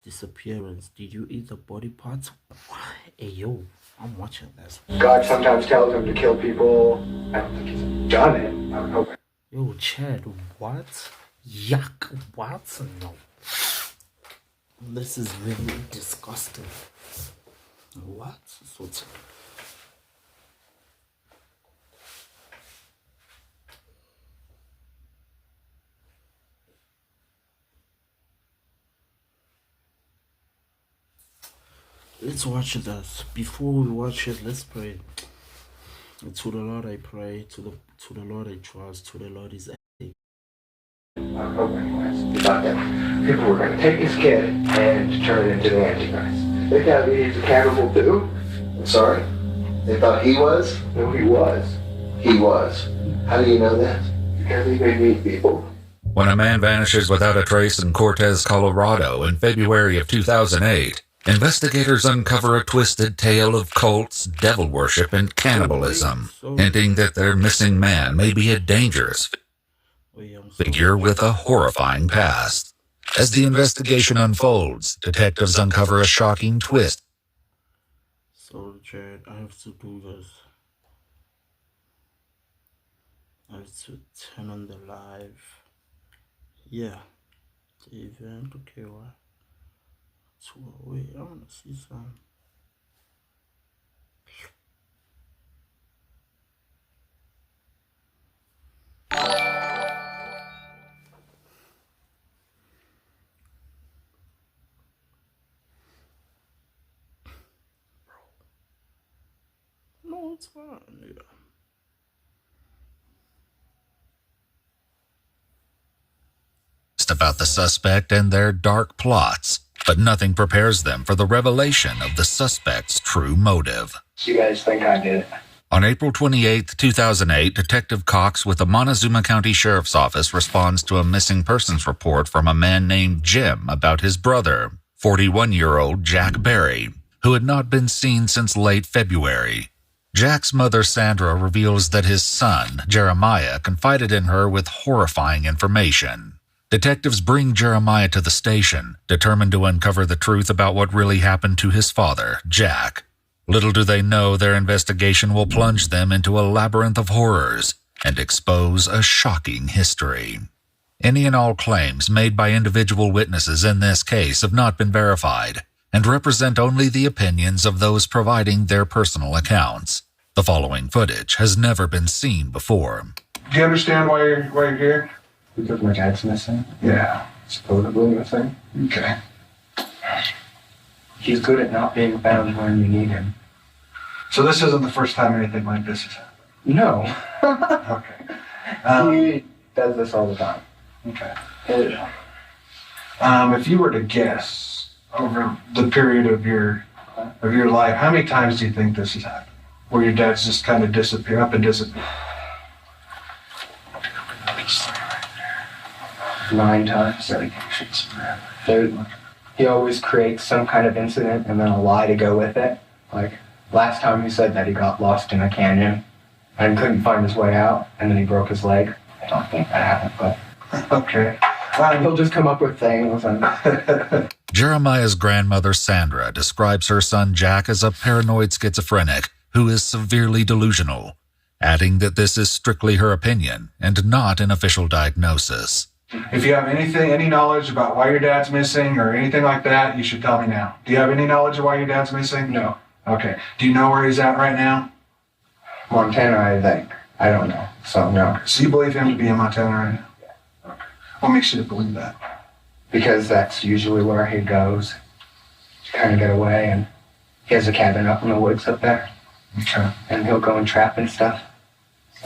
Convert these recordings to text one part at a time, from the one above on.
disappearance. Did you eat the body parts? Hey, yo, I'm watching this. God sometimes tells him to kill people. I don't think he's done it. I would hope. Yo, Chad, what? Yuck, what? No. This is really disgusting. What? Let's watch this. Before we watch it, let's pray. To the Lord I pray, to the Lord I trust, to the Lord is anything. I hope anyways. He thought that people were going to take his kid and turn it into the Antichrist. They thought he's a cannibal too. I'm sorry? They thought he was? No, he was. He was. How do you know that? Because he could meet people. When a man vanishes without a trace in Cortez, Colorado in February of 2008, investigators uncover a twisted tale of cults, devil worship, and cannibalism, hinting that their missing man may be a dangerous figure with a horrifying past. As the investigation unfolds, detectives uncover a shocking twist. So, Jared, I have to do this. I have to turn on the live. Yeah. The event, okay, what? Wait, I want to see some. No, it's fine. Yeah. About the suspect and their dark plots, but nothing prepares them for the revelation of the suspect's true motive. You guys think I did it? On April 28, 2008, Detective Cox with the Montezuma County Sheriff's Office responds to a missing persons report from a man named Jim about his brother, 41-year-old Jack Berry, who had not been seen since late February. Jack's mother, Sandra, reveals that his son, Jeremiah, confided in her with horrifying information. Detectives bring Jeremiah to the station, determined to uncover the truth about what really happened to his father, Jack. Little do they know their investigation will plunge them into a labyrinth of horrors and expose a shocking history. Any and all claims made by individual witnesses in this case have not been verified and represent only the opinions of those providing their personal accounts. The following footage has never been seen before. Do you understand why you're here? Because my dad's missing. Yeah. Supposedly missing. Okay. He's good at not being found when you need him. So this isn't the first time anything like this has happened? No. Okay. He does this all the time. Okay. Yeah. If you were to guess over the period of your life, how many times do you think this has happened? Where your dad's just kind of disappear up and disappear? 9 times. He always creates some kind of incident and then a lie to go with it. Like last time he said that he got lost in a canyon and couldn't find his way out, and then he broke his leg. I don't think that happened, but Okay. he'll just come up with things. And Jeremiah's grandmother, Sandra, describes her son Jack as a paranoid schizophrenic who is severely delusional, adding that this is strictly her opinion and not an official diagnosis. If you have any knowledge about why your dad's missing or anything like that, you should tell me now. Do you have any knowledge of why your dad's missing? no. Okay. Do you know where he's at right now? Montana, I think. I don't know. So, no. So you believe him to be in Montana right now? Okay. What makes you believe that? Because that's usually where he goes to kind of get away, and he has a cabin up in the woods up there, Okay. and he'll go and trap and stuff.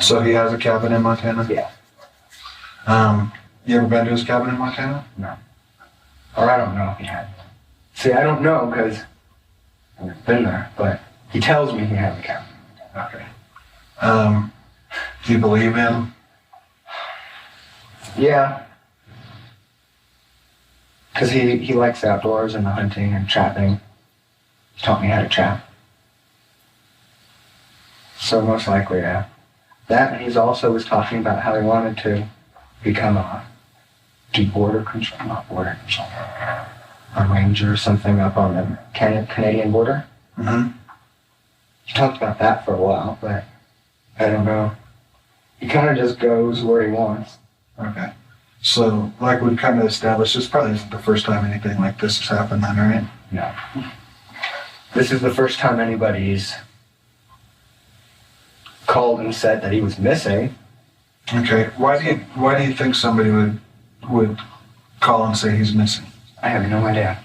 So he has a cabin in Montana? Yeah. You ever been to his cabin in Montana? No. Or I don't know if he had. See, I don't know because I've never been there, but he tells me he has a cabin. Okay. Do you believe him? Yeah. Because he likes outdoors and the hunting and trapping. He taught me how to trap. So most likely, yeah. That, and he's also was talking about how he wanted to become a do border control, not border control. a ranger or something up on the Canadian border. Mm-hmm. He talked about that for a while, but I don't know. He kind of just goes where he wants. Okay. So, like we've kind of established, this probably isn't the first time anything like this has happened then, right? No. This is the first time anybody's called and said that he was missing. Okay. Why do you think somebody would call and say he's missing? I have no idea.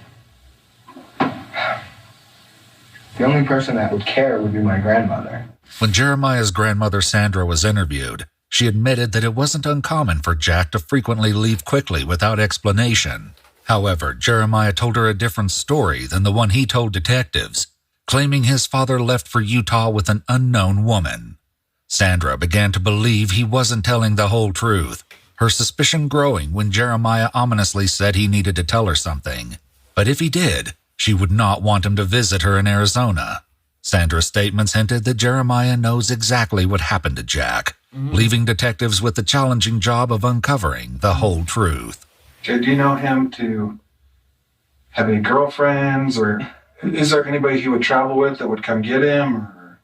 The only person that would care would be my grandmother. When Jeremiah's grandmother Sandra was interviewed, she admitted that it wasn't uncommon for Jack to frequently leave quickly without explanation. However, Jeremiah told her a different story than the one he told detectives, claiming his father left for Utah with an unknown woman. Sandra began to believe he wasn't telling the whole truth, her suspicion growing when Jeremiah ominously said he needed to tell her something. But if he did, she would not want him to visit her in Arizona. Sandra's statements hinted that Jeremiah knows exactly what happened to Jack, leaving detectives with the challenging job of uncovering the whole truth. Okay, do you know him to have any girlfriends, or is there anybody he would travel with that would come get him? Or?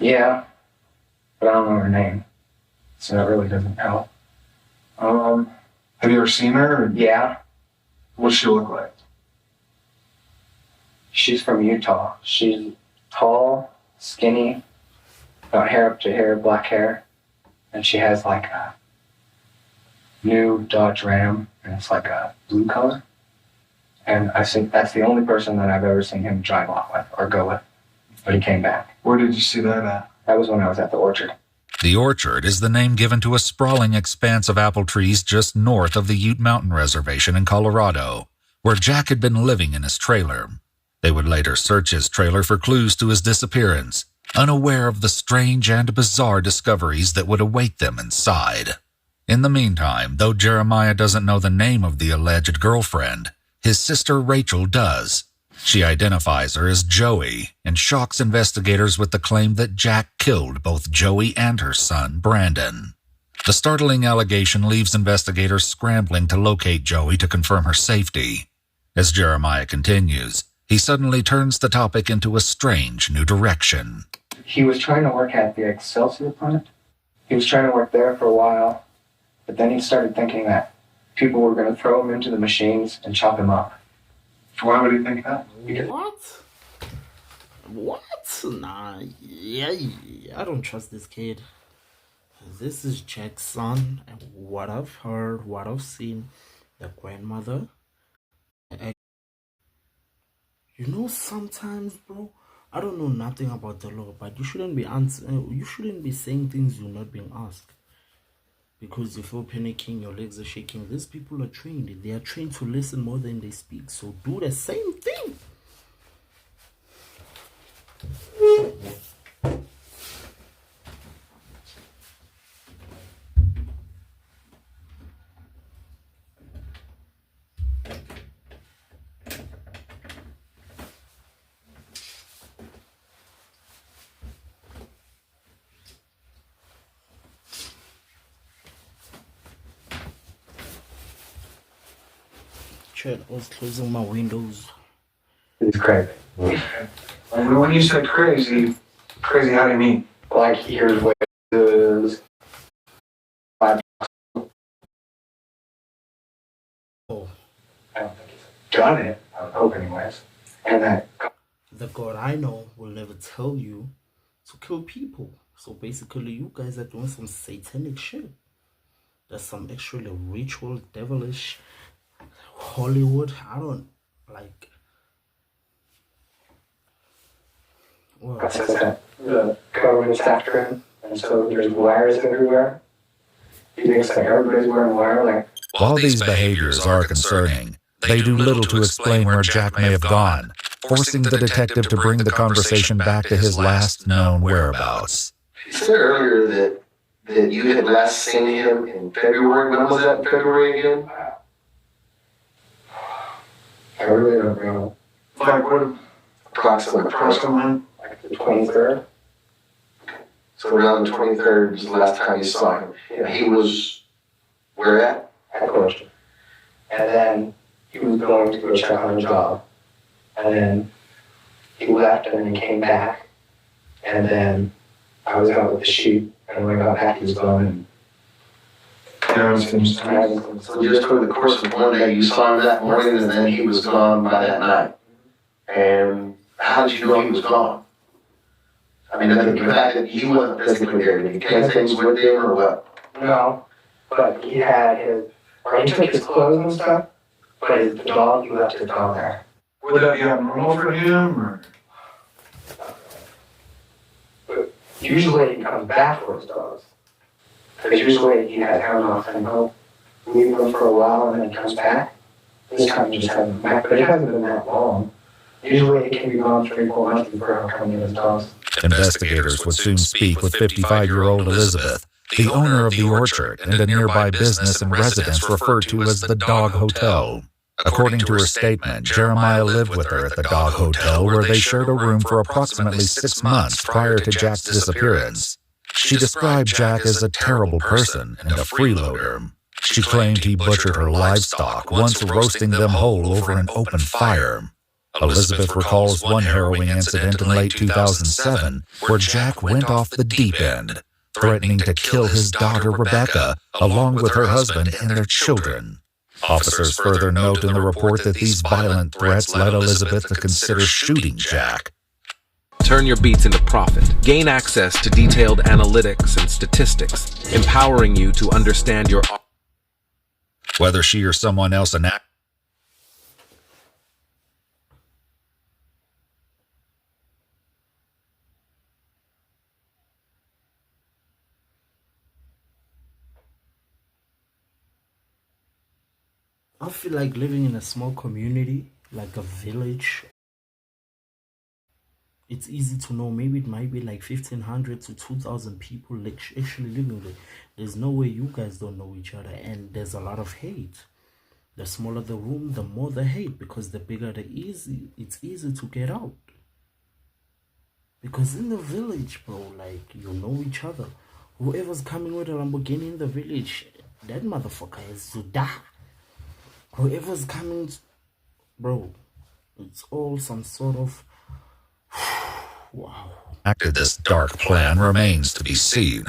Yeah, but I don't know her name, so that really doesn't help. Have you ever seen her? Or Yeah, what's she look like? she's from Utah. She's tall, skinny, got hair up to here, black hair, and she has like a new Dodge Ram, and it's like a blue color. And I think that's the only person that I've ever seen him drive off with or go with. But he came back. Where did you see that at? That was when I was at the orchard. The Orchard is the name given to a sprawling expanse of apple trees just north of the Ute Mountain Reservation in Colorado, where Jack had been living in his trailer. They would later search his trailer for clues to his disappearance, unaware of the strange and bizarre discoveries that would await them inside. In the meantime, though Jeremiah doesn't know the name of the alleged girlfriend, his sister Rachel does. She identifies her as Joey and shocks investigators with the claim that Jack killed both Joey and her son, Brandon. The startling allegation leaves investigators scrambling to locate Joey to confirm her safety. As Jeremiah continues, he suddenly turns the topic into a strange new direction. He was trying to work at the Excelsior plant. He was trying to work there for a while, but then he started thinking that people were going to throw him into the machines and chop him up. Why would he think that? What? What? Nah, yeah, I don't trust this kid. This is Jack's son, and what I've heard, what I've seen, the grandmother. You know, sometimes, bro, I don't know nothing about the law, but you shouldn't be saying things you're not being asked. Because if you're panicking, your legs are shaking. These people are trained. They are trained to listen more than they speak. So do the same thing. I was closing my windows. It's crazy. And when you said crazy, how do you mean? Like, here's what it is. Oh, I don't think he's done it. I would hope anyways. And that the God I know will never tell you to kill people. So basically, you guys are doing some satanic shit. There's some actually ritual, devilish, Hollywood. I don't like. Well, says that the government's after him, and so there's wires everywhere. He thinks that everybody's wearing wire, like. While these behaviors are concerning, they do little to explain where Jack may have gone, forcing the detective to bring the conversation back to his last known whereabouts. You said earlier that you had last seen him in February. When was that in February again? I really don't know. Like what? Approximately. Like the 23rd? So around the 23rd was the last time you saw him. Yeah. He was where at? At the orchard. And then he was going to go check on a job. And then he left and then came back. And then I was out with the sheep. And when I got back, he was gone. And So just over the course of one day, you saw him that morning, and then he was gone by that night. And how did you know he was gone? I mean, the fact that he wasn't physically there, did he carry things with him or what? No, but he had his, or he took his clothes and stuff, but the dog, he left his dog there. Would that be abnormal for him, or? But usually he comes back for his dogs. Because usually he has him off and he'll leave them for a while and then he comes back. This time he just hasn't been back, but it hasn't been that long. Usually it can be gone 3-4 months before he'll come in his dogs. Investigators would soon speak with 55-year-old Elizabeth, the owner of the orchard and a nearby business and residence referred to as the Dog Hotel. According to her statement, Jeremiah lived with her at the Dog Hotel, where they shared a room for approximately 6 months prior to Jack's disappearance. She described Jack as a terrible person and a freeloader. She claimed he butchered her livestock, once roasting them whole over an open fire. Elizabeth recalls one harrowing incident in late 2007 where Jack went off the deep end, threatening to kill his daughter Rebecca along with her husband and their children. Officers further note in the report that these violent threats led Elizabeth to consider shooting Jack. Turn your beats into profit. Gain access to detailed analytics and statistics, empowering you to understand your... Whether she or someone else enact... I feel like living in a small community, like a village. It's easy to know. Maybe it might be like 1,500 to 2,000 people actually living there. There's no way you guys don't know each other, and there's a lot of hate. The smaller the room, the more the hate, because the bigger it's easy to get out. Because in the village, bro, like, you know each other. Whoever's coming with a Lamborghini in the village, that motherfucker has to die. Whoever's coming, bro, it's all some sort of... Wow. Acted this dark plan remains to be seen.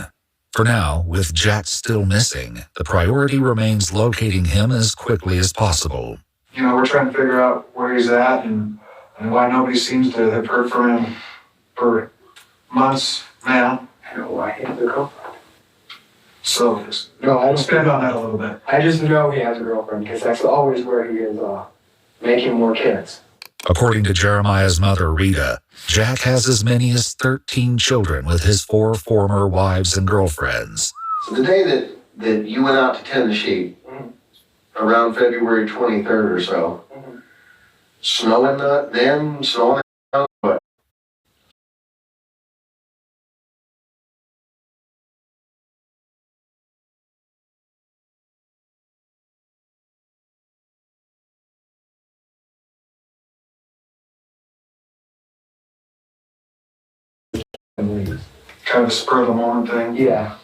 For now, with Jack still missing, the priority remains locating him as quickly as possible. You know, we're trying to figure out where he's at and why nobody seems to have heard from him for months now. I know why he has a girlfriend. So, No, I don't expand on that a little bit. I just know he has a girlfriend because that's always where he is making more kids. According to Jeremiah's mother, Rita, Jack has as many as 13 children with his 4 former wives and girlfriends. So the day that you went out to tend the sheep, around February 23rd or so, snowing then, snowing what? And leaves. Kind of a spur of the moment thing. Yeah.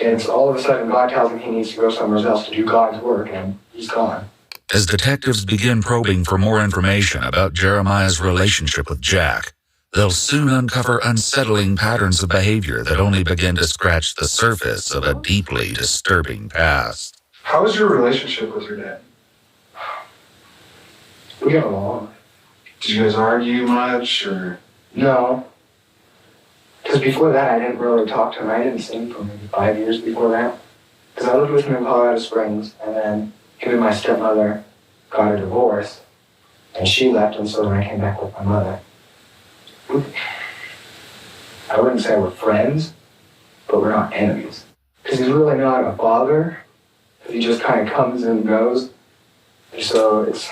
And so all of a sudden God tells him he needs to go somewhere else to do God's work, and he's gone. As detectives begin probing for more information about Jeremiah's relationship with Jack, they'll soon uncover unsettling patterns of behavior that only begin to scratch the surface of a deeply disturbing past. How was your relationship with your dad? We got along. Did you guys argue much, or? No. Because before that, I didn't really talk to him. I didn't see him for maybe 5 years before that. Because I lived with him in Colorado Springs, and then him and my stepmother got a divorce, and she left, and so then I came back with my mother. I wouldn't say we're friends, but we're not enemies. Because he's really not a father. He just kind of comes and goes. And so it's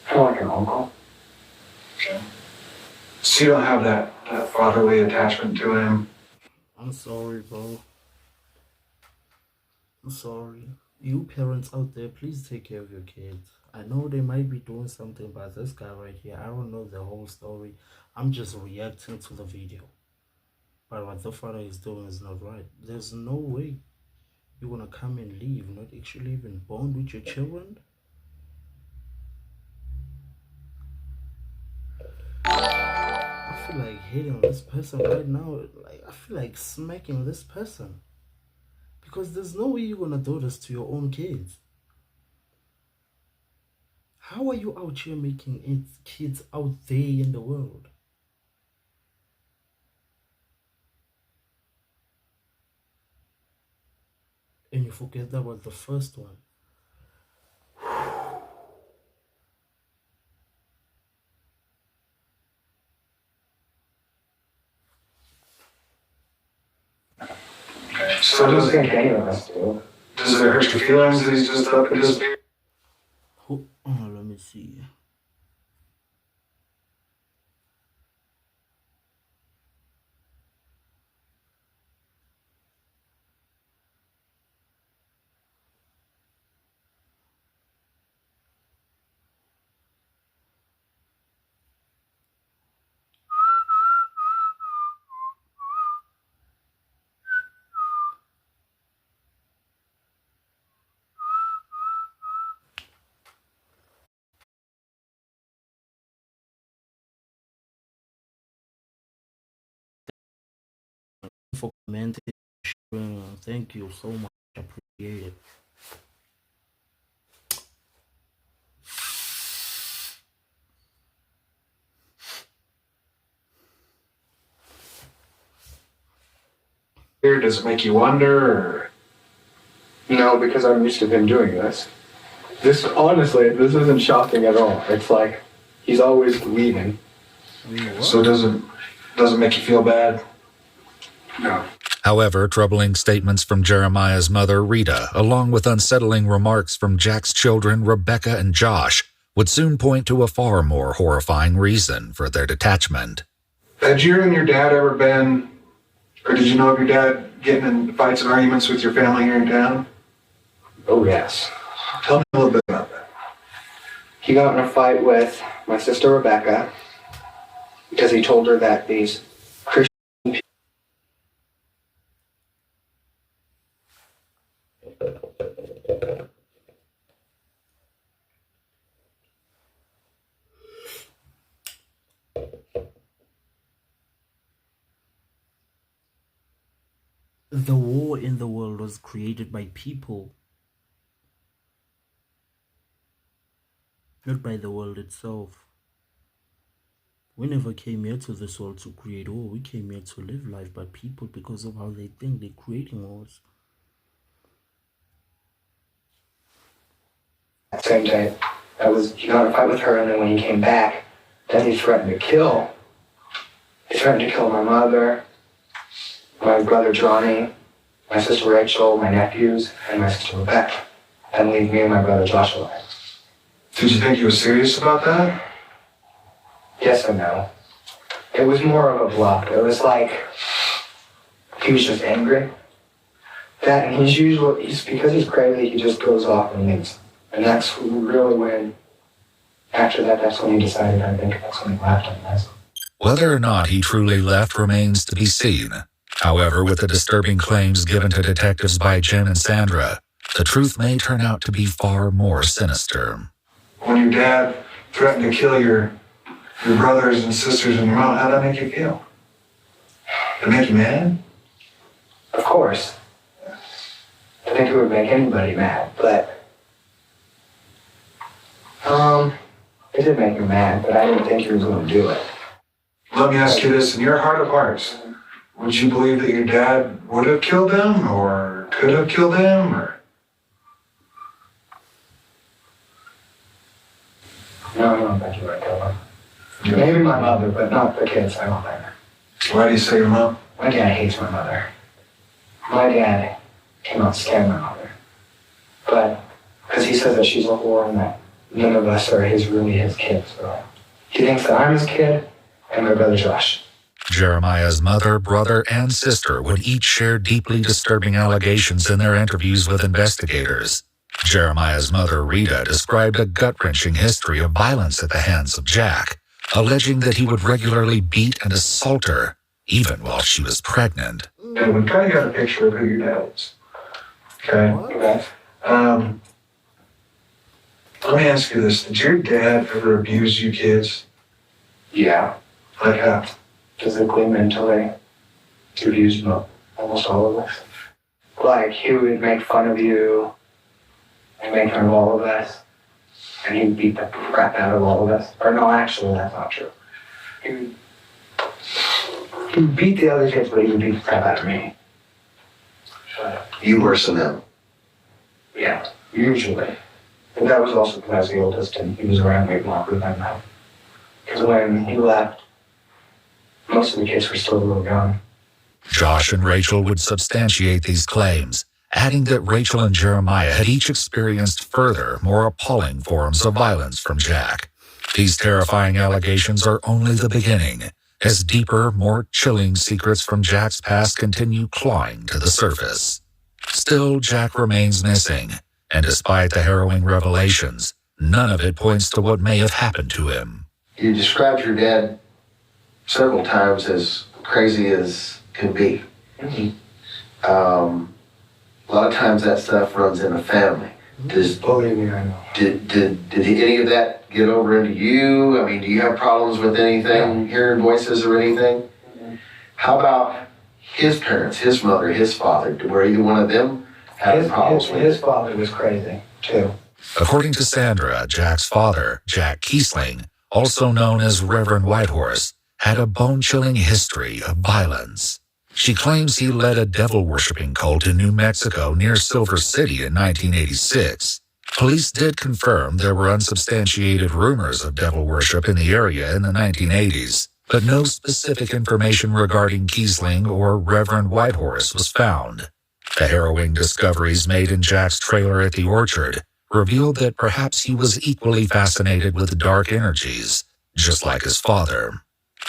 kind of like an uncle. Okay. So you don't have that fatherly attachment to him? I'm sorry, bro. I'm sorry. You parents out there, please take care of your kids. I know they might be doing something, but this guy right here, I don't know the whole story. I'm just reacting to the video. But what the father is doing is not right. There's no way you're gonna come and leave, not actually even bond with your children. feel like hitting this person right now. Like, I feel like smacking this person. Because there's no way you're gonna do this to your own kids. How are you out here making it kids out there in the world? And you forget about the first one. So I don't does think any of us do. it hurt your feelings that he's just up and disappeared? Oh, let me see. For commenting, sharing. Thank you so much. Appreciate it. Does it make you wonder? Or? No, because I'm used to him doing this. This, honestly, this isn't shocking at all. It's like, he's always leaving. So does it make you feel bad? No. However, troubling statements from Jeremiah's mother, Rita, along with unsettling remarks from Jack's children, Rebecca and Josh, would soon point to a far more horrifying reason for their detachment. Had you and your dad ever been, or did you know of your dad getting in fights and arguments with your family here in town? Oh, yes. Tell me a little bit about that. He got in a fight with my sister Rebecca because he told her that these Christian The war in the world was created by people, not by the world itself. We never came here to this world to create war. We came here to live life, but people, because of how they think, they're creating wars. At the same time, he got in a fight with her, and then when he came back, then he threatened to kill. He threatened to kill my mother, my brother Johnny, my sister Rachel, my nephews, and my sister Rebecca, and leave me and my brother Joshua. Did you think he was serious about that? Yes and no. It was more of a bluff. It was like he was just angry. That, and because he's crazy, he just goes off and leaves. And that's really when, after that, that's when he decided, I think that's when he left on this. Whether or not he truly left remains to be seen. However, with the disturbing claims given to detectives by Jim and Sandra, the truth may turn out to be far more sinister. When your dad threatened to kill your brothers and sisters and your mom, how'd that make you feel? Did it make you mad? Of course. I think it would make anybody mad, but it did make me mad, but I didn't think he was going to do it. Let me ask you this, in your heart of hearts, would you believe that your dad would have killed them or could have killed them? Or? No, I don't think he would have killed them. Maybe my mother, but not the kids, I don't think. Why do you say your mom? My dad hates my mother. My dad came out scared my mother. But, because he says that she's a whore and that none of us are really his kids. So he thinks that I'm his kid and my brother Josh. Jeremiah's mother, brother, and sister would each share deeply disturbing allegations in their interviews with investigators. Jeremiah's mother, Rita, described a gut-wrenching history of violence at the hands of Jack, alleging that he would regularly beat and assault her, even while she was pregnant. And we kind of got a picture of who your dad is. Okay? Okay. Let me ask you this. Did your dad ever abuse you kids? Yeah. Like how? physically, mentally. He would use almost all of us. Like, he would make fun of you and make fun of all of us. And he would beat the crap out of all of us. Or no, actually, that's not true. He would beat the other kids, but he would beat the crap out of me. You worse than them. Yeah, usually. And that was also because I was the oldest and he was around me longer than that. Because when he left, most of the kids were still a little young. Josh and Rachel would substantiate these claims, adding that Rachel and Jeremiah had each experienced further, more appalling forms of violence from Jack. These terrifying allegations are only the beginning, as deeper, more chilling secrets from Jack's past continue clawing to the surface. Still, Jack remains missing, and despite the harrowing revelations, none of it points to what may have happened to him. You described your dad several times as crazy as can be. A lot of times that stuff runs in a family. Believe me, I know. Did any of that get over into you? I mean, do you have problems with anything, hearing voices or anything? How about his parents, his mother, his father? Were either one of them having problems with his father was crazy, too. According to Sandra, Jack's father, Jack Kiesling, also known as Reverend Whitehorse, had a bone-chilling history of violence. She claims he led a devil-worshipping cult in New Mexico near Silver City in 1986. Police did confirm there were unsubstantiated rumors of devil worship in the area in the 1980s, but no specific information regarding Kiesling or Reverend Whitehorse was found. The harrowing discoveries made in Jack's trailer at the orchard revealed that perhaps he was equally fascinated with dark energies, just like his father.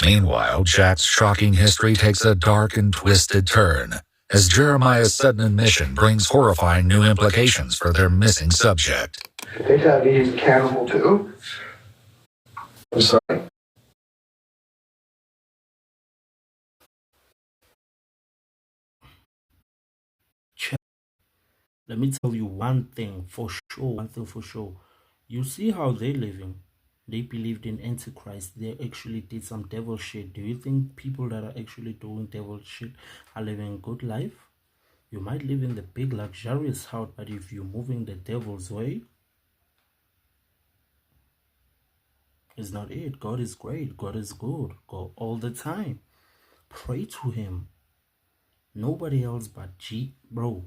Meanwhile, Jack's shocking history takes a dark and twisted turn, as Jeremiah's sudden admission brings horrifying new implications for their missing subject. They thought he was a cannibal, too. I'm sorry. Let me tell you one thing for sure. You see how they're living. They believed in Antichrist. They actually did some devil shit. Do you think people that are actually doing devil shit are living a good life? You might live in the big luxurious house, but if you're moving the devil's way, it's not it. God is great. God is good. God all the time. Pray to him. Nobody else but God.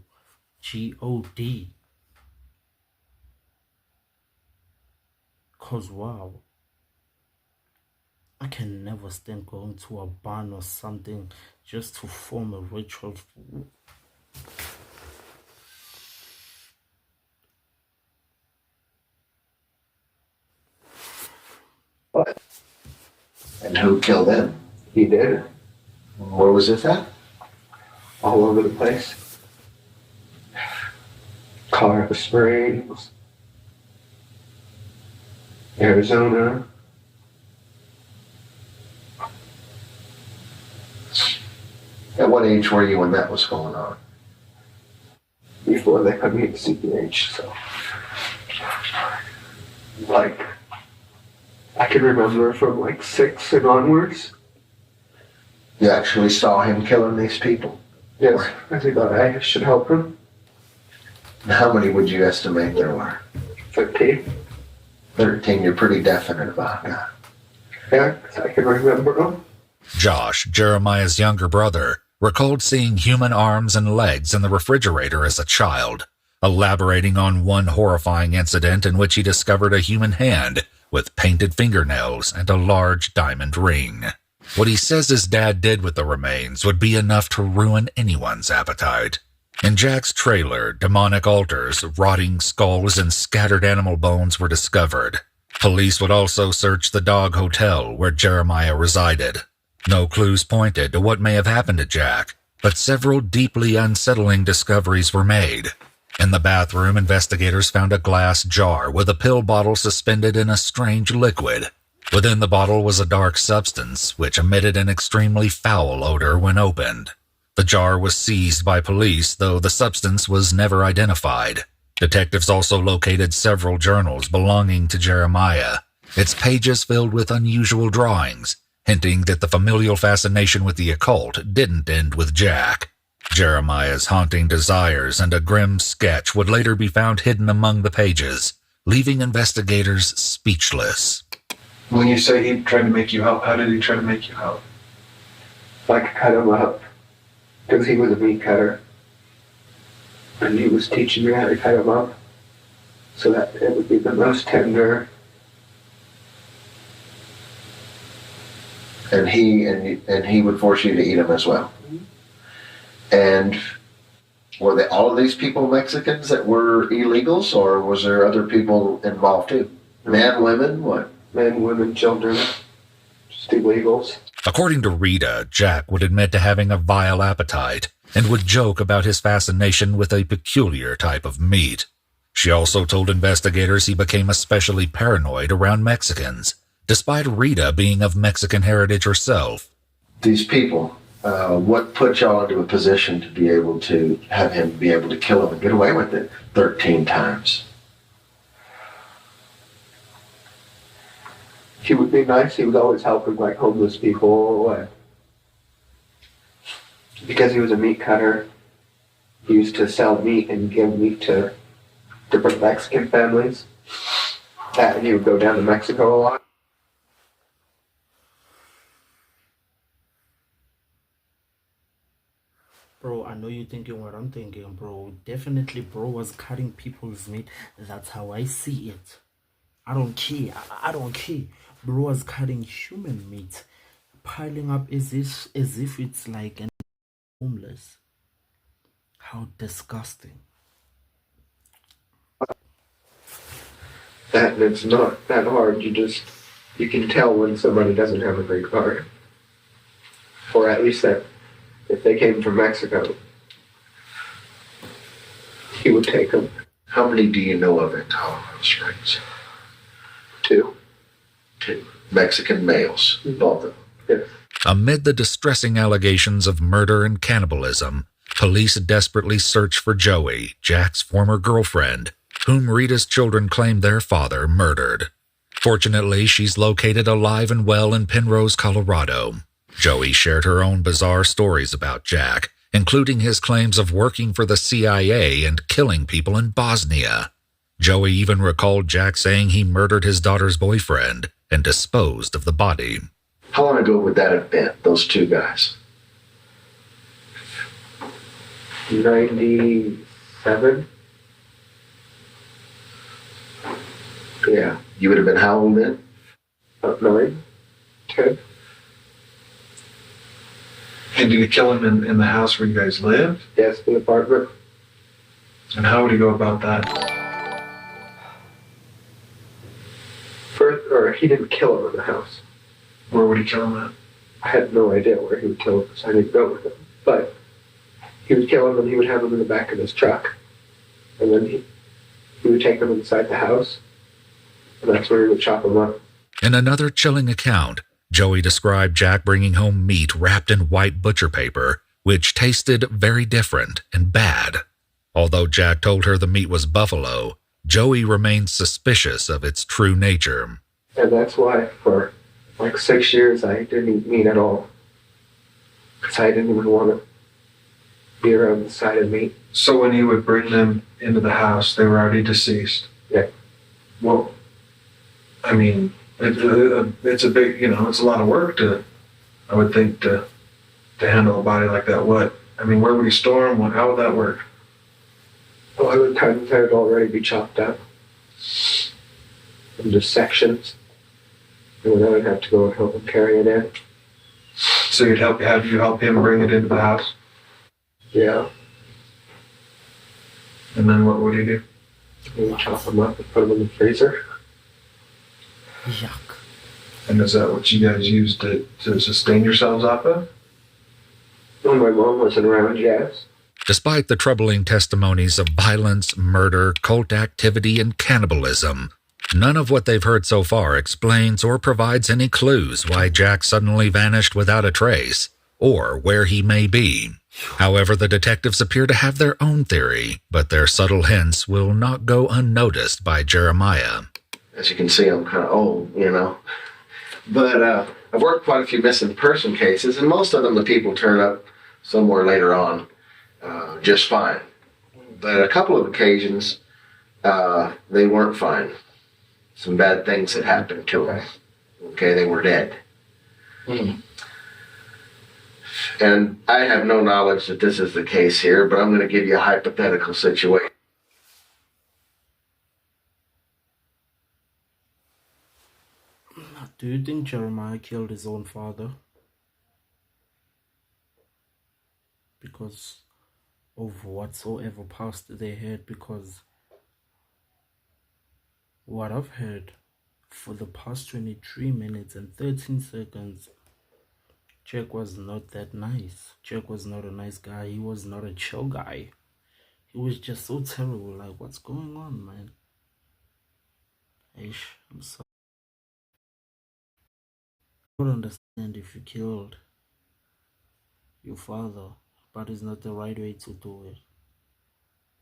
Cause wow, I can never stand going to a barn or something just to form a ritual. What? And who killed him? He did. Where was this at? All over the place. Colorado Springs, Arizona. At what age were you when that was going on? Before they put me to CPH, so. Like, I can remember from like 6 and onwards. You actually saw him killing these people? Yes, I think that I should help him. How many would you estimate there were? 13. 13, you're pretty definite about that. Yeah, I can remember them. Josh, Jeremiah's younger brother, recalled seeing human arms and legs in the refrigerator as a child, elaborating on one horrifying incident in which he discovered a human hand with painted fingernails and a large diamond ring. What he says his dad did with the remains would be enough to ruin anyone's appetite. In Jack's trailer, demonic altars, rotting skulls, and scattered animal bones were discovered. Police would also search the dog hotel where Jeremiah resided. No clues pointed to what may have happened to Jack, but several deeply unsettling discoveries were made. In the bathroom, investigators found a glass jar with a pill bottle suspended in a strange liquid. Within the bottle was a dark substance, which emitted an extremely foul odor when opened. The jar was seized by police, though the substance was never identified. Detectives also located several journals belonging to Jeremiah, its pages filled with unusual drawings, hinting that the familial fascination with the occult didn't end with Jack. Jeremiah's haunting desires and a grim sketch would later be found hidden among the pages, leaving investigators speechless. When you say he tried to make you help, how did he try to make you help? Like cut him up, because he was a meat cutter. And he was teaching me how to cut him up so that it would be the most tender. And he would force you to eat them as well. And were they all of these people Mexicans that were illegals, or was there other people involved too? Men, women, what? Men, women, children, just illegals. According to Rita, Jack would admit to having a vile appetite and would joke about his fascination with a peculiar type of meat. She also told investigators he became especially paranoid around Mexicans, despite Rita being of Mexican heritage herself. These people, what put y'all into a position to be able to have him be able to kill him and get away with it 13 times? He would be nice. He was always helping like homeless people. Because he was a meat cutter, he used to sell meat and give meat to different Mexican families. And he would go down to Mexico a lot. Bro, I know you're thinking what I'm thinking, bro. Definitely, bro was cutting people's meat. That's how I see it. I don't care. I don't care. Bro was cutting human meat, piling up as if it's like an homeless. How disgusting. And it's not that hard. You can tell when somebody doesn't have a great heart. Or at least that if they came from Mexico, he would take them. How many do you know of in Colorado Springs? 2. 2 Mexican males, both of them. Yes. Amid the distressing allegations of murder and cannibalism, police desperately search for Joey, Jack's former girlfriend, whom Rita's children claim their father murdered. Fortunately, she's located alive and well in Penrose, Colorado. Joey shared her own bizarre stories about Jack, including his claims of working for the CIA and killing people in Bosnia. Joey even recalled Jack saying he murdered his daughter's boyfriend and disposed of the body. How long ago would that have been, those 2 guys? 97? Yeah. You would have been how old then? 9, 10. And did he kill him in the house where you guys lived? Yes, the apartment. And how would he go about that? Or he didn't kill him in the house. Where would he kill him at? I had no idea where he would kill him because I didn't go with him. But he would kill him and he would have him in the back of his truck. And then he would take him inside the house. And that's where he would chop him up. In another chilling account, Joey described Jack bringing home meat wrapped in white butcher paper, which tasted very different and bad. Although Jack told her the meat was buffalo, Joey remained suspicious of its true nature. And that's why for like 6 years I didn't eat meat at all. Because I didn't even want to be around the sight of meat. So when he would bring them into the house, they were already deceased? Yeah. Well, I mean, it's a big, it's a lot of work I would think, to handle a body like that. Where would he store them? How would that work? A lot of the times they would already be chopped up into sections. And then I would have to go and help him carry it in. So have you help him bring it into the house? Yeah. And then what would he do? We would chop them up and put them in the freezer. Yuck. And is that what you guys use to sustain yourselves off of? When my mom wasn't around, yes. Despite the troubling testimonies of violence, murder, cult activity, and cannibalism, none of what they've heard so far explains or provides any clues why Jack suddenly vanished without a trace, or where he may be. However, the detectives appear to have their own theory, but their subtle hints will not go unnoticed by Jeremiah. As you can see, I'm kind of old, But I've worked quite a few missing person cases, and most of them the people turn up somewhere later on just fine. But a couple of occasions, they weren't fine. Some bad things had happened to them. Okay, they were dead. And I have no knowledge that this is the case here, but I'm going to give you a hypothetical situation. Do you think Jeremiah killed his own father? Because of whatsoever past they had? Because what I've heard for the past 23 minutes and 13 seconds, Jack was not that nice. Jack was not a nice guy. He was not a chill guy. He was just so terrible. Like, what's going on, man? Ish, I'm sorry. I don't understand if you killed your father, but it's not the right way to do it.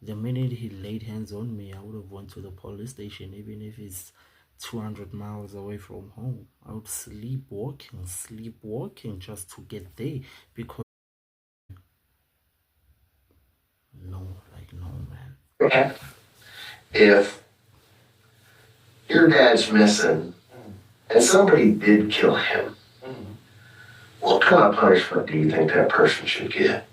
The minute he laid hands on me, I would have went to the police station, even if it's 200 miles away from home. I would sleepwalking just to get there, because no, man. Okay. If your dad's missing and somebody did kill him, what kind of punishment do you think that person should get?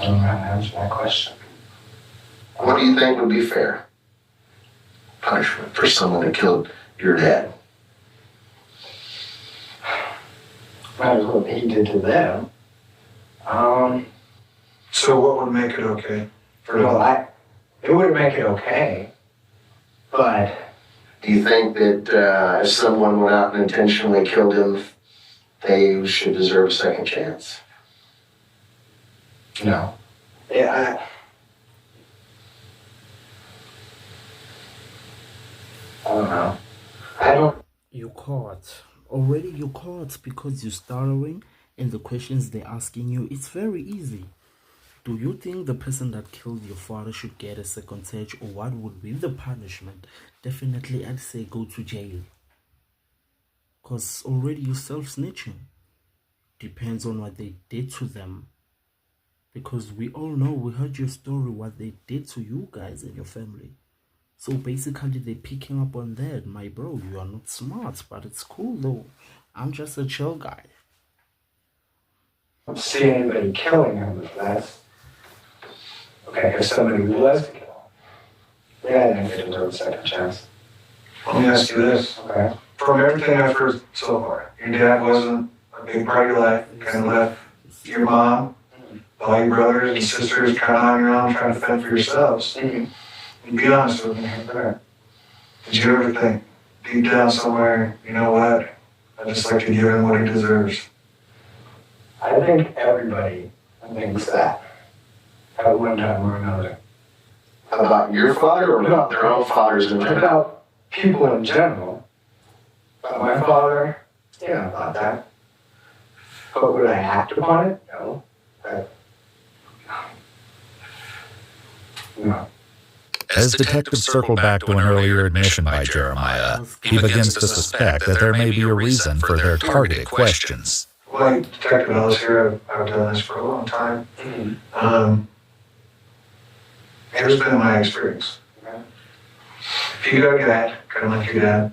I don't know how to answer that question. What do you think would be fair punishment for someone that killed your dad? Matters what he did to them. So what would make it okay? It wouldn't make it okay, but Do you think that if someone went out and intentionally killed him, they should deserve a second chance? no. Yeah, I don't know. I don't. You caught. Already you caught because you're stuttering, and the questions they're asking you, it's very easy. Do you think the person that killed your father should get a second stage, or what would be the punishment? Definitely, I'd say go to jail. Because already you're self-snitching. Depends on what they did to them. Because we all know, we heard your story, what they did to you guys and your family. So basically, they're picking up on that. My bro, you are not smart, but it's cool though. I'm just a chill guy. I don't see anybody killing him if that's okay. If somebody was to kill him, yeah, then they deserve a second chance. Let me ask you this. Okay. From everything I've heard so far, your dad wasn't a big part of your life. You kind of left your mom, all your brothers and sisters kind of on your own trying to fend for yourselves. And be honest with me. Did you ever think, deep down somewhere, you know what? I'd just like to give him what he deserves. I think everybody thinks that at one time or another. About your father or about their own fathers in general? About people in general. About my father, yeah, about that. But would I act upon it? No. No. As detectives circle back to an earlier admission by Jeremiah, he begins to suspect that there may be a reason for their targeted questions. Like Detective Ellis here, I've done this for a long time. Here's been my experience. If you got a guy, kind of like your dad,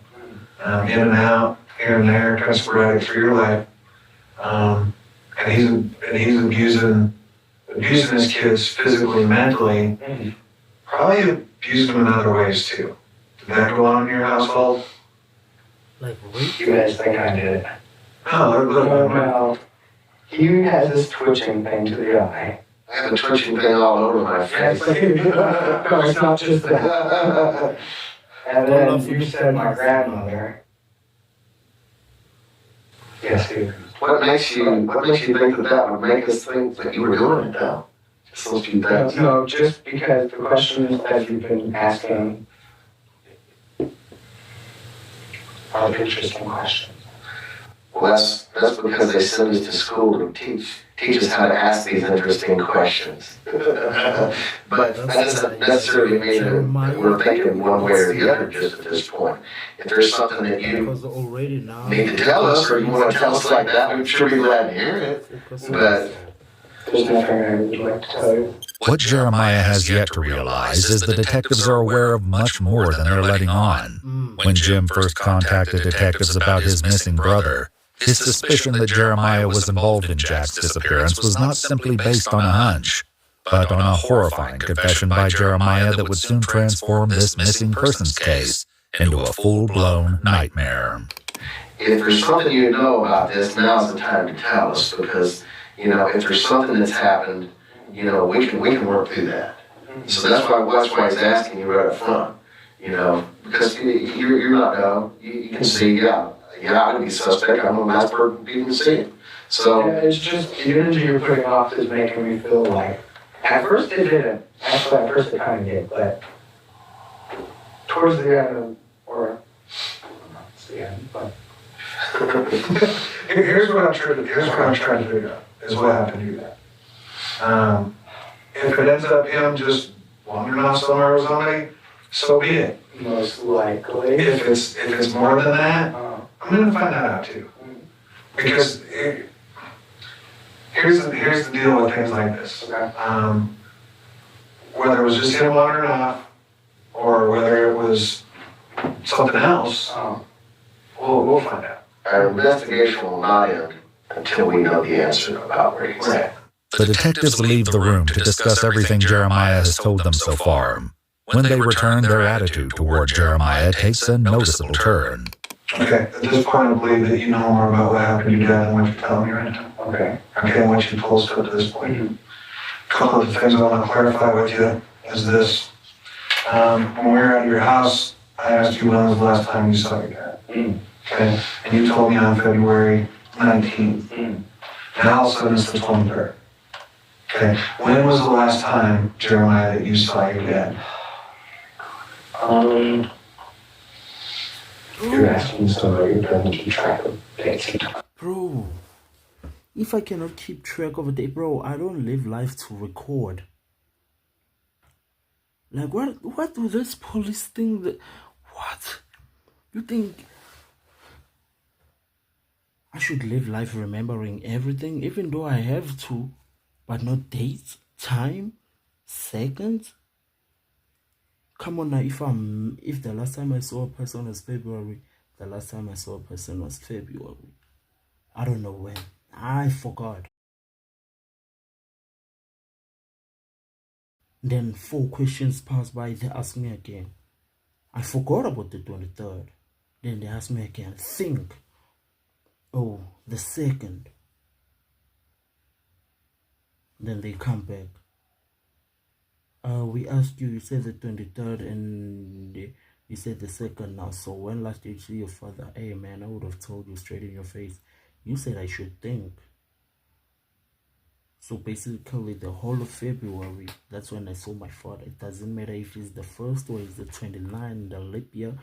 in and out, here and there, kind of sporadic through your life, and he's abusing his kids physically, mentally, probably abused them in other ways too. Did that go on in your household? Like rape? You guys think I did it? No, Well, he has this twitching thing to the eye. I have a twitching thing all over my face. No, it's not just that. And then you said my grandmother. Yes, dude. What makes you think that would make us think that you were doing it though? Just those few things. No, just because the questions that you've been asking are interesting questions. Well, that's because they send us to school to teach teach us how to ask these interesting questions. But that doesn't necessarily mean that we're thinking one way or the other just at this point. If there's something that you already now need to tell us or you want to tell us like that, we'd sure be glad to hear it. But There's nothing I would like to tell you. What Jeremiah has yet to realize is the detectives are aware of much more than they're letting on. When Jim first contacted detectives about his missing brother, his suspicion that Jeremiah was involved in Jack's disappearance was not simply based on a hunch, but on a horrifying confession by Jeremiah that would soon transform this missing persons case into a full-blown nightmare. if there's something you know about this, now's the time to tell us, because, you know, if there's something that's happened, you know, we can work through that. So that's why he's asking you right up front, you know, because you're not dumb. You can see, yeah, I would be suspect. I'm the last person people can see it. So yeah, it's just the energy you're putting off is making me feel like, at first it didn't. Actually, at first it kind of did, but towards the end, or not the end, but here's what I'm trying to figure out is what happened to you then. If it ends up him just wandering off somewhere with somebody, so be it. Most likely. If it's more than that, I'm gonna find that out too. Because here's the deal with things like this. Okay. Whether it was just him wandering off, or whether it was something else, we'll find out. our investigation will not end until we know the answer about where he's at. The detectives leave the room to discuss everything Jeremiah has told them so far. When they return, their attitude toward Jeremiah takes a noticeable turn. Okay, at this point I believe that you know more about what happened to your dad than what you're telling me right now. Okay. Okay, once you told us up to this point. A couple of things I want to clarify with you is this. When we were at your house, I asked you when was the last time you saw your dad. Okay, and you told me on February 19th. And all of a sudden it's the 23rd. Okay, when was the last time, Jeremiah, that you saw your dad? You're asking somebody who doesn't keep track of dates. Bro, if I cannot keep track of a day, bro, I don't live life to record. Like, what do this police think that, what? You think I should live life remembering everything, even though I have to, but not dates, time, seconds? Come on now, if the last time I saw a person was February, the last time I saw a person was February. I don't know when. I forgot. Then 4 questions pass by, they ask me again. I forgot about the 23rd. Then they ask me again, think. Oh, the 2nd. Then they come back. We asked you, you said the 23rd and you said the 2nd now. So when last did you see your father? Hey man, I would have told you straight in your face. You said I should think. So basically the whole of February, that's when I saw my father. It doesn't matter if it's the 1st or it's the 29th, the leap year.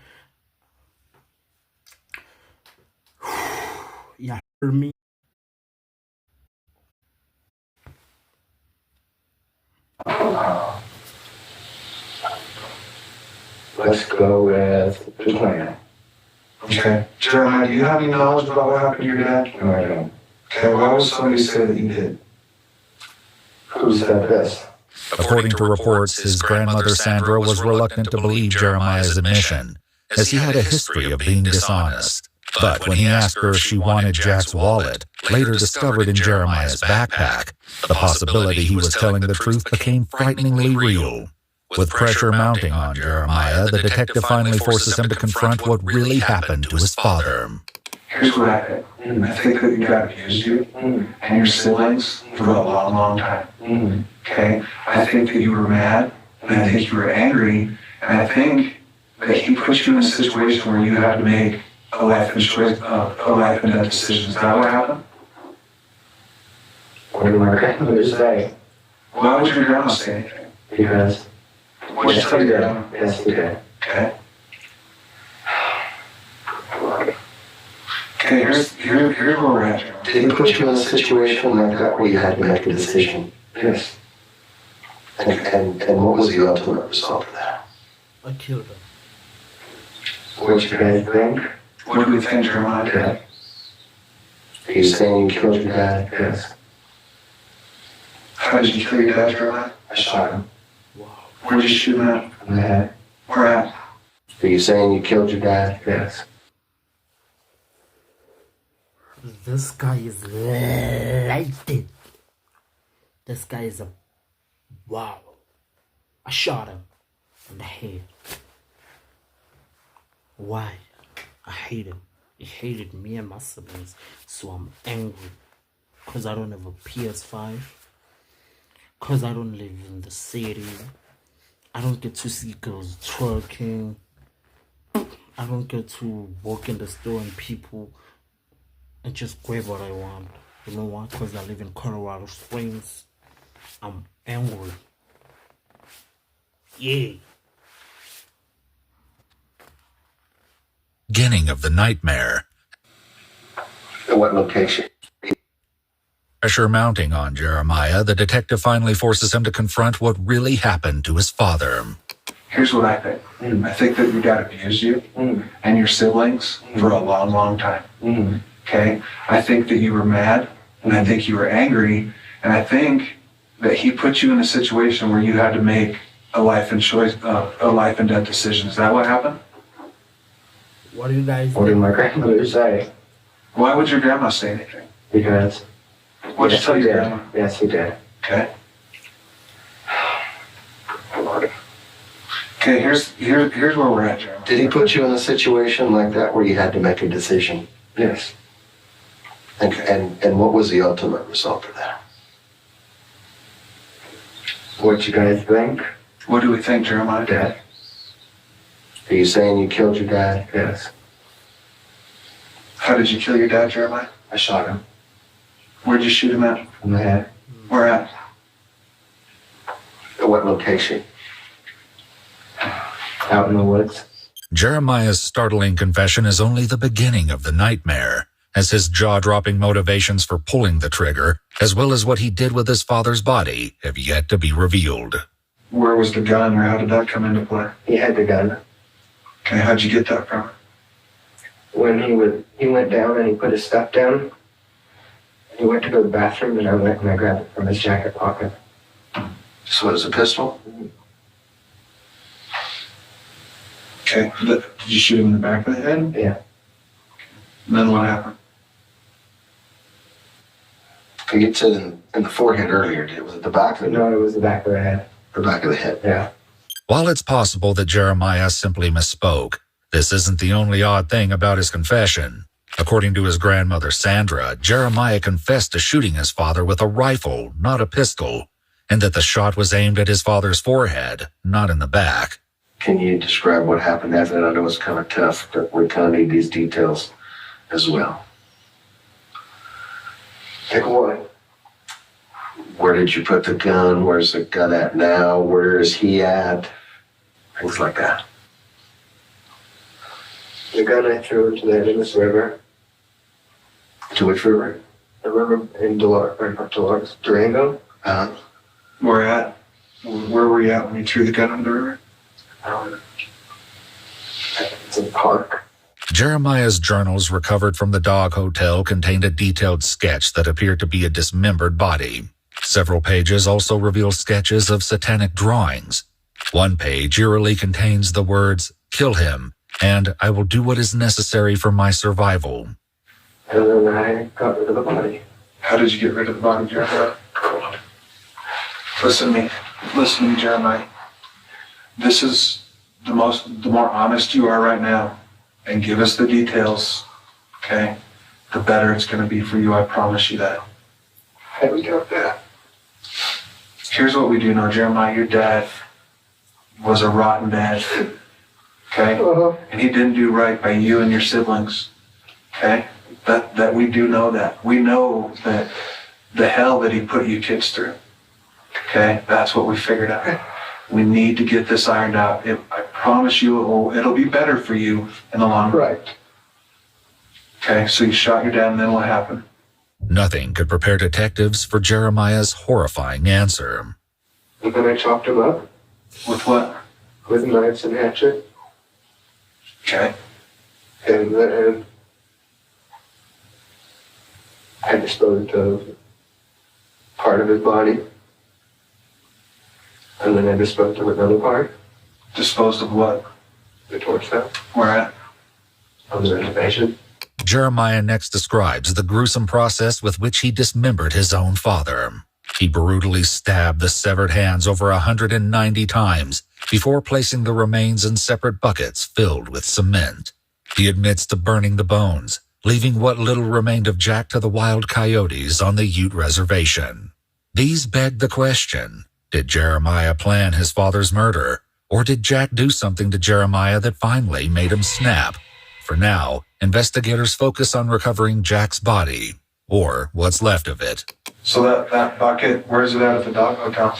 Yeah, for me. Let's go with the plan. Okay. Jeremiah, do you have any knowledge about what happened to your dad? No, I don't. Okay, why would somebody say that you did? Who said this? According to reports, his grandmother Sandra was reluctant to believe Jeremiah's admission, as he had a history of being dishonest. But when he asked her if she wanted Jack's wallet, later discovered in Jeremiah's backpack, the possibility he was telling the truth became frighteningly real. With pressure mounting on Jeremiah, the detective finally forces him to confront what really happened to his father. Here's what I think. I think that your dad abused you and your siblings for a long, long time. Okay? I think that you were mad, and I think you were angry, and I think that he put you in a situation where you had to make a life and death decision. Is that what happened? What did my grandmother say? Why would your grandma say anything? Because What'd you tell your grandma? yes, he did. Okay. Okay, Okay, here's where we're at. Did he put you in a situation like that where you had to make a decision? Yes. And what was the ultimate result of that? I killed him. What you guys think? What do we think Jeremiah did? Yeah. Are you saying you killed your dad? Yes. How did you kill your dad, Jeremiah? I shot him Wow. Where did you shoot him at? in the head. Where at? Are you saying you killed your dad? Yes. This guy is lighted. This guy is a wow. I shot him in the head. Why? I hate him. He hated me and my siblings. So I'm angry. Because I don't have a PS5. Because I don't live in the city. I don't get to see girls twerking. I don't get to walk in the store and people and just grab what I want. You know why? Because I live in Colorado Springs. I'm angry. Yeah. Beginning of the nightmare. At what location? Pressure mounting on Jeremiah, the detective finally forces him to confront what really happened to his father. Here's what I think. I think that your dad abused you and your siblings for a long, long time. Okay? I think that you were mad, and I think you were angry, and I think that he put you in a situation where you had to make a life and death decision. Is that what happened? What do you guys What did think? my grandmother say? Why would your grandma say anything? Because. What'd Yes, you tell he your did. grandma? Yes, he did. Okay. Okay, here's where we're at, Jeremiah. Did he put you in a situation like that where you had to make a decision? Yes. And what was the ultimate result of that? What you guys think? What do we think Jeremiah did? Dad? Are you saying you killed your dad? Yes. How did you kill your dad, Jeremiah? I shot him Where'd you shoot him at? in the head. Where at? At what location? Out in the woods. Jeremiah's startling confession is only the beginning of the nightmare, as his jaw-dropping motivations for pulling the trigger, as well as what he did with his father's body, have yet to be revealed. Where was the gun, or how did that come into play? He had the gun. Okay, how'd you get that from? When he went down and he put his stuff down. He went to go to the bathroom and I went and I grabbed it from his jacket pocket. So it was a pistol? Okay, did you shoot him in the back of the head? Yeah. And then what happened? You said in the forehead earlier. Was it the back of the No, it was the back of the head. The back of the head? Yeah. While it's possible that Jeremiah simply misspoke, this isn't the only odd thing about his confession. According to his grandmother Sandra, Jeremiah confessed to shooting his father with a rifle, not a pistol, and that the shot was aimed at his father's forehead, not in the back. Can you describe what happened after that? I know it's kind of tough, but we kind of need these details as well. Like what? Where did you put the gun? Where's the gun at now? Where is he at? Things like that. The gun I threw into the Ennis River. To which river? The river in Dolores, Durango. Where at? Where were you at when you threw the gun in the river? It's a park. Jeremiah's journals recovered from the Dog Hotel contained a detailed sketch that appeared to be a dismembered body. Several pages also reveal sketches of satanic drawings. One page eerily contains the words, "Kill him," and "I will do what is necessary for my survival." And then I got rid of the body. How did you get rid of the body, Jeremiah? Listen to me, Jeremiah. This is the more honest you are right now, and give us the details, okay? The better it's going to be for you, I promise you that. How do we got that? Here's what we do know, Jeremiah. Your dad was a rotten man, okay? And he didn't do right by you and your siblings, okay? That we do know that. We know that the hell that he put you kids through, okay? That's what we figured out. We need to get this ironed out. I promise you it'll be better for you in the long run. Right. Okay, so you shot your dad, and then what happened? Nothing could prepare detectives for Jeremiah's horrifying answer. And then I chopped him up With what? with knives and hatchet. Okay. And then I disposed of part of his body. And then I disposed of another part, Disposed of what? the torso, Where at? on the reservation. Jeremiah next describes the gruesome process with which he dismembered his own father. He brutally stabbed the severed hands over 190 times before placing the remains in separate buckets filled with cement. He admits to burning the bones, leaving what little remained of Jack to the wild coyotes on the Ute reservation. These beg the question, did Jeremiah plan his father's murder, or did Jack do something to Jeremiah that finally made him snap? For now, investigators focus on recovering Jack's body, or what's left of it. So that bucket, where's it at the dog hotel?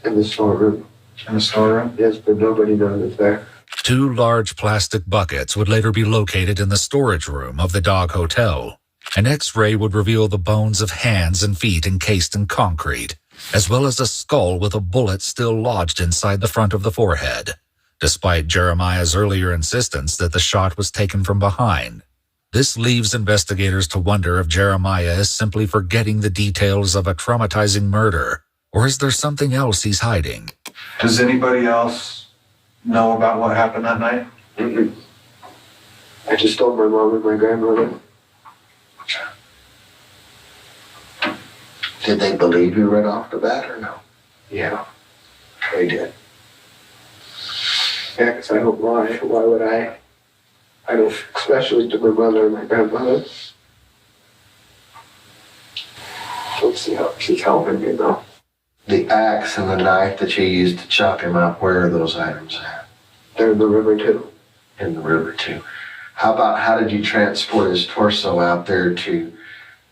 In the storeroom. In the storeroom? Yes, but nobody knows it's there. 2 large plastic buckets would later be located in the storage room of the Dog Hotel. An X-ray would reveal the bones of hands and feet encased in concrete, as well as a skull with a bullet still lodged inside the front of the forehead, despite Jeremiah's earlier insistence that the shot was taken from behind. This leaves investigators to wonder if Jeremiah is simply forgetting the details of a traumatizing murder, or is there something else he's hiding? Does anybody else know about what happened that night? Mm-mm. I just told my mom and my grandmother. Did they believe you right off the bat or no? Yeah. They did. Yeah, because I don't lie. Why would I? I don't, especially to my mother and my grandmother. Let's see how she's helping me though. The axe and the knife that you used to chop him up, where are those items at? They're in the river too. In the river too. How did you transport his torso out there to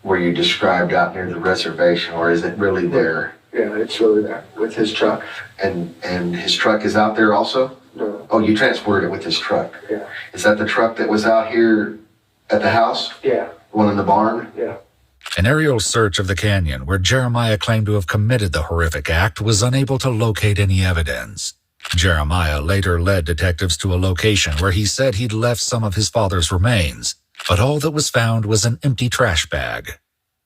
where you described out near the reservation, or is it really there? Yeah, it's really there with his truck. And his truck is out there also? No. Oh, you transported it with his truck. Yeah. Is that the truck that was out here at the house? Yeah. One in the barn? Yeah. An aerial search of the canyon where Jeremiah claimed to have committed the horrific act was unable to locate any evidence. Jeremiah later led detectives to a location where he said he'd left some of his father's remains, but all that was found was an empty trash bag.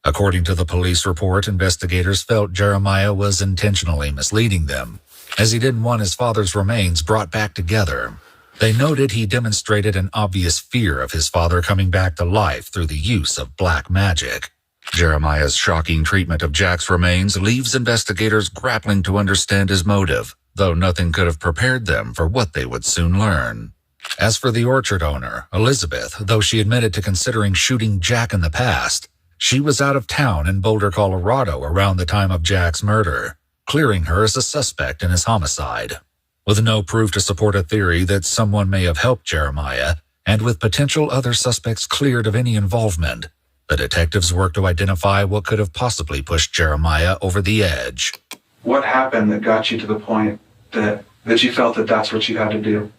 According to the police report, investigators felt Jeremiah was intentionally misleading them, as he didn't want his father's remains brought back together. They noted he demonstrated an obvious fear of his father coming back to life through the use of black magic. Jeremiah's shocking treatment of Jack's remains leaves investigators grappling to understand his motive, though nothing could have prepared them for what they would soon learn. As for the orchard owner, Elizabeth, though she admitted to considering shooting Jack in the past, she was out of town in Boulder, Colorado around the time of Jack's murder, clearing her as a suspect in his homicide. With no proof to support a theory that someone may have helped Jeremiah, and with potential other suspects cleared of any involvement, the detectives worked to identify what could have possibly pushed Jeremiah over the edge. What happened that got you to the point that you felt that that's what you had to do?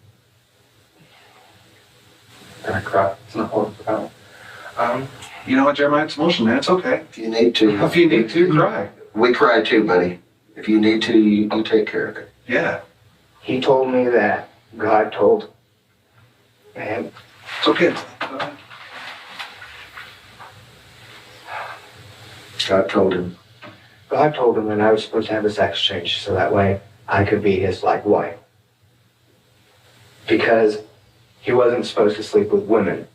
I cry. It's not what it's about. You know what, Jeremiah? It's emotional, man. It's okay. If you need to. If you need to, cry. We cry too, buddy. If you need to, you take care of it. Yeah. He told me that God told man. It's okay. God told him. God told him that I was supposed to have a sex change so that way I could be his like wife. Because he wasn't supposed to sleep with women.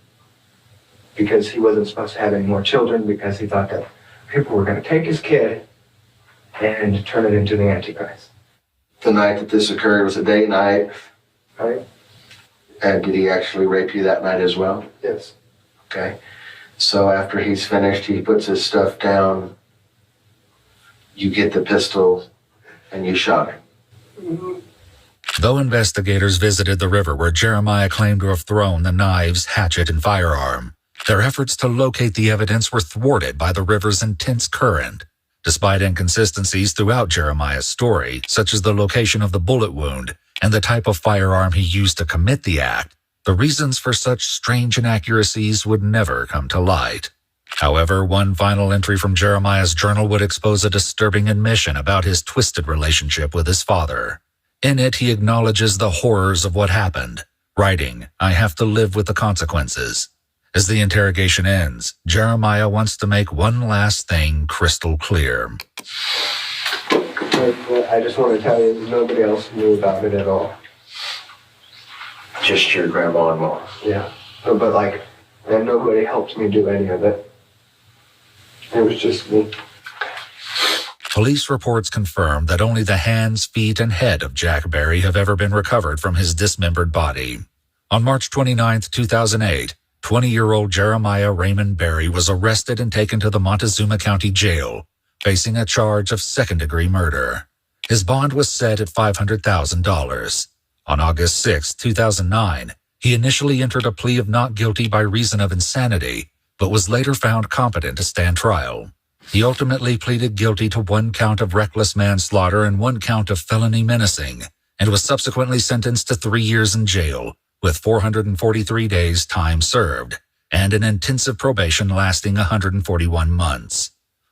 Because he wasn't supposed to have any more children, because he thought that people were going to take his kid and turn it into the Antichrist. The night that this occurred was a day night. Right? And did he actually rape you that night as well? Yes. Okay. So after he's finished, he puts his stuff down. You get the pistol and you shot him. Mm-hmm. Though investigators visited the river where Jeremiah claimed to have thrown the knives, hatchet, and firearm, their efforts to locate the evidence were thwarted by the river's intense current. Despite inconsistencies throughout Jeremiah's story, such as the location of the bullet wound and the type of firearm he used to commit the act, The reasons for such strange inaccuracies would never come to light. However, one final entry from Jeremiah's journal would expose a disturbing admission about his twisted relationship with his father. In it, he acknowledges the horrors of what happened, writing, "I have to live with the consequences." As the interrogation ends, Jeremiah wants to make one last thing crystal clear. I just want to tell you, nobody else knew about it at all. Just your grandma and mom. Yeah. But like, and nobody helped me do any of it. It was just me. Police reports confirm that only the hands, feet, and head of Jack Berry have ever been recovered from his dismembered body. On March 29, 2008, 20-year-old Jeremiah Raymond Berry was arrested and taken to the Montezuma County Jail, facing a charge of second-degree murder. His bond was set at $500,000. On August 6, 2009, he initially entered a plea of not guilty by reason of insanity, but was later found competent to stand trial. He ultimately pleaded guilty to 1 count of reckless manslaughter and 1 count of felony menacing, and was subsequently sentenced to 3 years in jail, with 443 days time served, and an intensive probation lasting 141 months.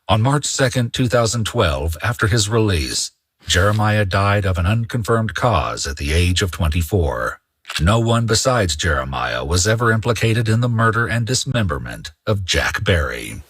On March 2, 2012, after his release, Jeremiah died of an unconfirmed cause at the age of 24. No one besides Jeremiah was ever implicated in the murder and dismemberment of Jack Berry.